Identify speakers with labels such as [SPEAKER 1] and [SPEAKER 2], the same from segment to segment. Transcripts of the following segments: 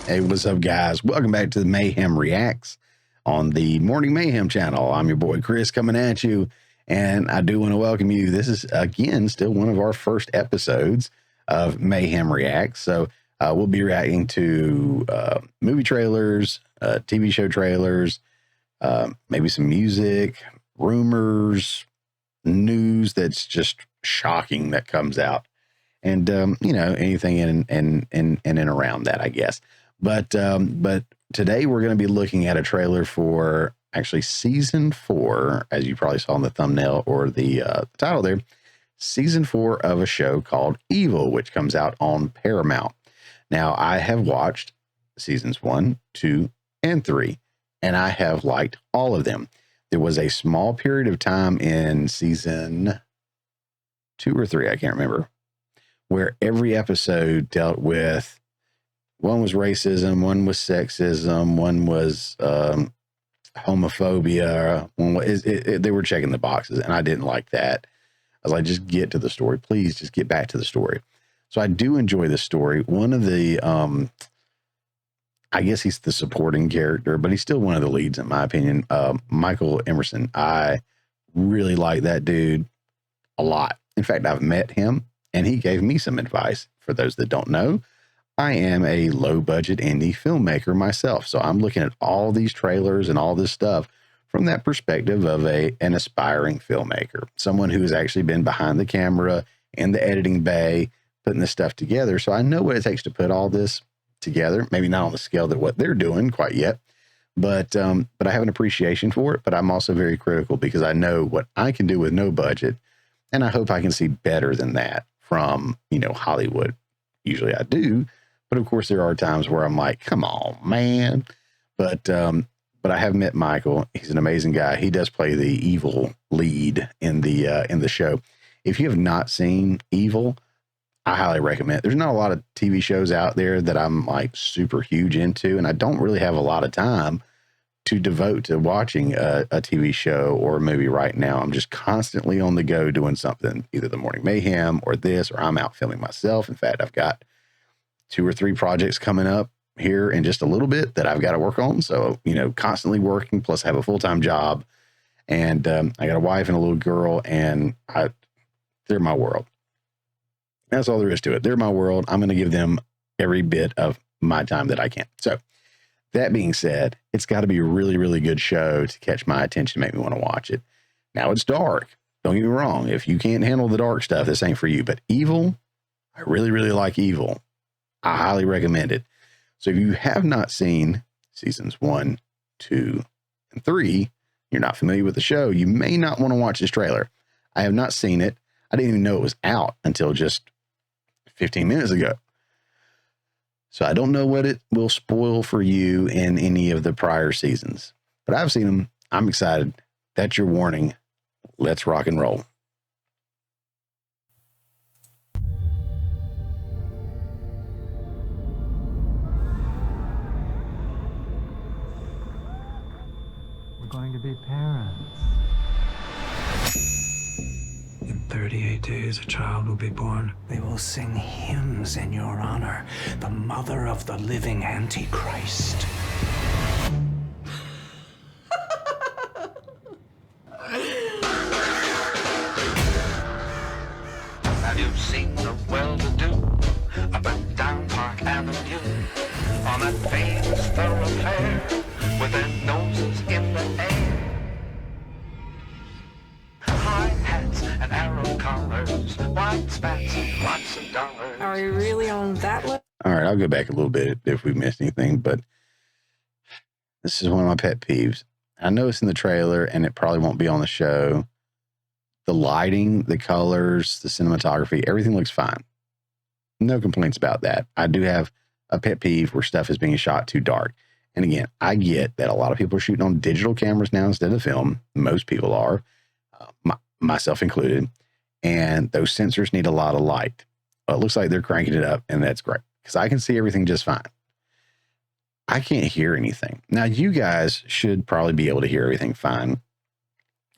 [SPEAKER 1] Hey, what's up, guys? Welcome back to the Mayhem Reacts on the Morning Mayhem channel. I'm your boy Chris coming at you, and I do want to welcome you. This is, again, still one of our first episodes of Mayhem Reacts. So we'll be reacting to movie trailers, TV show trailers, maybe some music, rumors, news that's just shocking that comes out, and you know, anything in and around that, I guess. But today we're going to be looking at a trailer for actually season 4, as you probably saw in the thumbnail or the title there, season 4 of a show called Evil, which comes out on Paramount. Now, I have watched seasons 1, 2, and 3, and I have liked all of them. There was a small period of time in season 2 or 3, I can't remember, where every episode dealt with, one was racism, one was sexism, one was homophobia. One was, they were checking the boxes, and I didn't like that. I was like, just get to the story. Please just get back to the story. So I do enjoy the story. One of the, I guess he's the supporting character, but he's still one of the leads, in my opinion. Michael Emerson. I really like that dude a lot. In fact, I've met him, and he gave me some advice. For those that don't know, I am a low-budget indie filmmaker myself, so I'm looking at all these trailers and all this stuff from that perspective of an aspiring filmmaker, someone who has actually been behind the camera in the editing bay, putting this stuff together. So I know what it takes to put all this together. Maybe not on the scale that what they're doing quite yet, but I have an appreciation for it. But I'm also very critical because I know what I can do with no budget, and I hope I can see better than that from, you know, Hollywood. Usually I do. But of course, there are times where I'm like, come on, man. But I have met Michael. He's an amazing guy. He does play the evil lead in the show. If you have not seen Evil, I highly recommend it. There's not a lot of TV shows out there that I'm like super huge into, and I don't really have a lot of time to devote to watching a TV show or a movie right now. I'm just constantly on the go doing something, either the Morning Mayhem or this, or I'm out filming myself. In fact, I've got 2 or 3 projects coming up here in just a little bit that I've got to work on. So, you know, constantly working, plus I have a full-time job, and I got a wife and a little girl, and they're my world. That's all there is to it. They're my world. I'm going to give them every bit of my time that I can. So that being said, it's got to be a really, really good show to catch my attention, make me want to watch it. Now, it's dark. Don't get me wrong. If you can't handle the dark stuff, this ain't for you. But Evil, I really, really like Evil. I highly recommend it. So if you have not seen seasons 1, 2, and 3, you're not familiar with the show, you may not want to watch this trailer. I have not seen it. I didn't even know it was out until just 15 minutes ago. So I don't know what it will spoil for you in any of the prior seasons. But I've seen them. I'm excited. That's your warning. Let's rock and roll.
[SPEAKER 2] Going to be parents.
[SPEAKER 3] In 38 days, a child will be born.
[SPEAKER 4] They will sing hymns in your honor, the mother of the living Antichrist.
[SPEAKER 5] Have you seen the well-to-do up and down Park Avenue on that famous thoroughfare with their noses in the air? High hats and arrow collars, white spats and lots of dollars.
[SPEAKER 6] Are we really on that level?
[SPEAKER 1] All right, I'll go back a little bit if we missed anything, but this is one of my pet peeves. I know it's in the trailer, and it probably won't be on the show. The lighting, the colors, the cinematography, everything looks fine. No complaints about that. I do have a pet peeve where stuff is being shot too dark. And again, I get that a lot of people are shooting on digital cameras now instead of film. Most people are, myself included. And those sensors need a lot of light. Well, it looks like they're cranking it up, and that's great because I can see everything just fine. I can't hear anything. Now, you guys should probably be able to hear everything fine.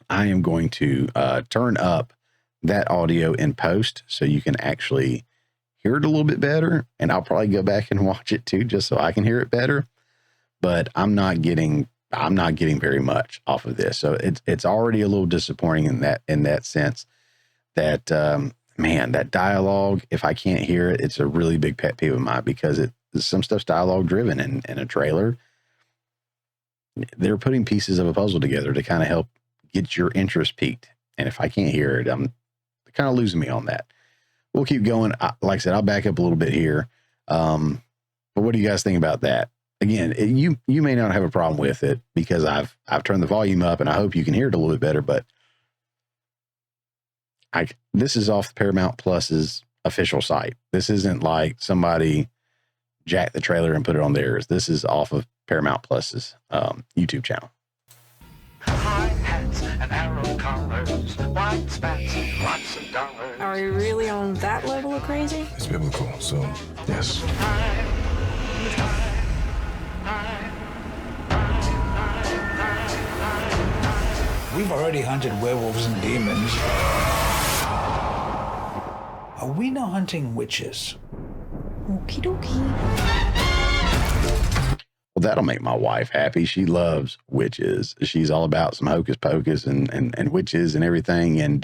[SPEAKER 1] I am going to turn up that audio in post so you can actually hear it a little bit better, and I'll probably go back and watch it too, just so I can hear it better. But I'm not getting very much off of this. So it's already a little disappointing in that sense that, man, that dialogue, if I can't hear it, it's a really big pet peeve of mine, because some stuff's dialogue driven in a trailer. They're putting pieces of a puzzle together to kind of help get your interest peaked. And if I can't hear it, I'm kind of losing me on that. We'll keep going. Like I said, I'll back up a little bit here. But what do you guys think about that? Again, you may not have a problem with it, because I've turned the volume up, and I hope you can hear it a little bit better. But this is off Paramount Plus's official site. This isn't like somebody jacked the trailer and put it on theirs. This is off of Paramount Plus's YouTube channel.
[SPEAKER 5] High hats and arrow collars, white spats and lots of dollars.
[SPEAKER 6] Are you really on that level of crazy?
[SPEAKER 3] It's biblical, so yes.
[SPEAKER 4] We've already hunted werewolves and demons. Are we now hunting witches?
[SPEAKER 6] Okie dokie.
[SPEAKER 1] Well, that'll make my wife happy. She loves witches. She's all about some hocus pocus and witches and everything. And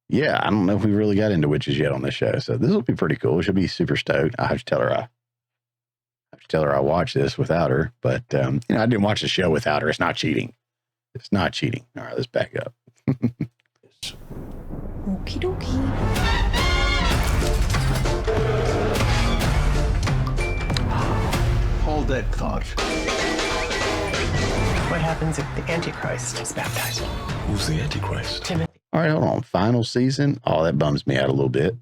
[SPEAKER 1] yeah, I don't know if we really got into witches yet on this show. So this will be pretty cool. She'll be super stoked. I have to tell her I watched this without her. But I didn't watch the show without her. It's not cheating. It's not cheating. All right, let's back up.
[SPEAKER 6] Okie dokie.
[SPEAKER 7] Hold that thought. What happens if the Antichrist is baptized?
[SPEAKER 3] Who's the Antichrist?
[SPEAKER 7] Timothy.
[SPEAKER 1] All right, hold on. Final season. Oh, that bums me out a little bit.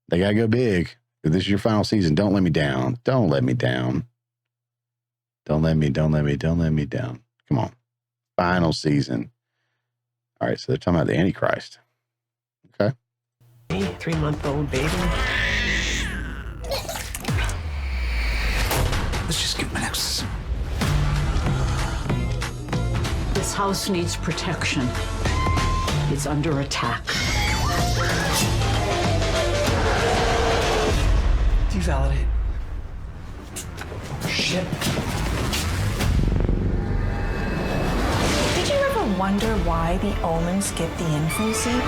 [SPEAKER 1] They got to go big. If this is your final season, don't let me down. Don't let me down. Don't let me down. Come on. Final season. All right, so they're talking about the Antichrist. Okay.
[SPEAKER 7] 3-month-old baby.
[SPEAKER 4] Let's just give him an exorcism.
[SPEAKER 8] This house needs protection. It's under attack.
[SPEAKER 7] Devalidate.
[SPEAKER 4] Shit.
[SPEAKER 6] Did you ever wonder why the omens get the info seat?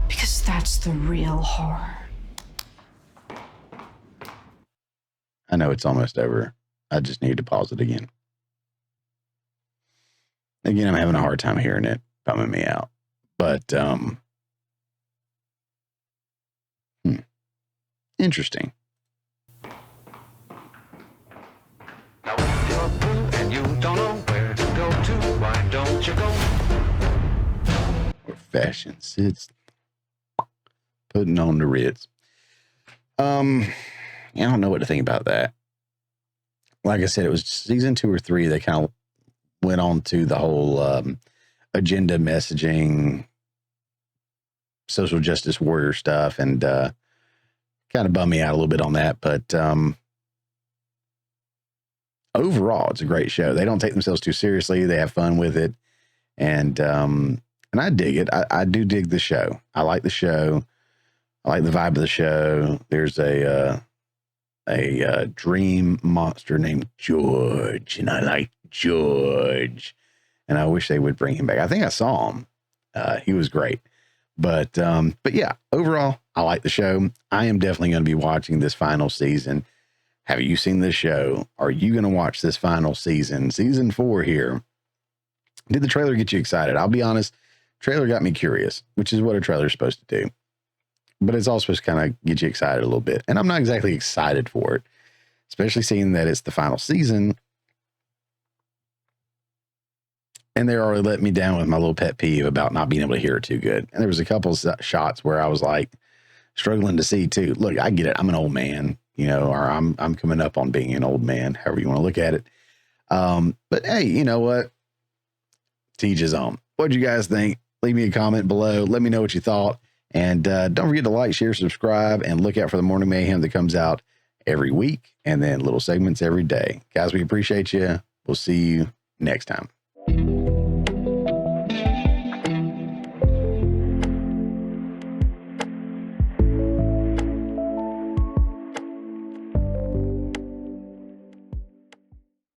[SPEAKER 8] Because that's the real horror.
[SPEAKER 1] I know it's almost over. I just need to pause it again. Again, I'm having a hard time hearing it, bumming me out. But, interesting.
[SPEAKER 5] Now if you're blue and you don't know where to go to, why don't you go?
[SPEAKER 1] Fashion sits putting on the Ritz. I don't know what to think about that. Like I said, it was season 2 or 3 that kind of went on to the whole agenda messaging, social justice warrior stuff, and kind of bummed me out a little bit on that. But overall, it's a great show. They don't take themselves too seriously. They have fun with it, and I dig it. I do dig the show. I like the show. I like the vibe of the show. There's a dream monster named George, and I like George, and I wish they would bring him back. I think I saw him. He was great. But yeah, overall, I like the show. I am definitely going to be watching this final season. Have you seen this show? Are you going to watch this final season? Season 4 here. Did the trailer get you excited? I'll be honest, trailer got me curious, which is what a trailer is supposed to do. But it's also supposed to kind of get you excited a little bit. And I'm not exactly excited for it, especially seeing that it's the final season. And they're already letting me down with my little pet peeve about not being able to hear it too good. And there was a couple of shots where I was like struggling to see too. Look, I get it. I'm an old man, or I'm coming up on being an old man, however you want to look at it. But hey, you know what? To each his own. What'd you guys think? Leave me a comment below. Let me know what you thought. And don't forget to like, share, subscribe, and look out for the Morning Mayhem that comes out every week, and then little segments every day. Guys, we appreciate you. We'll see you next time.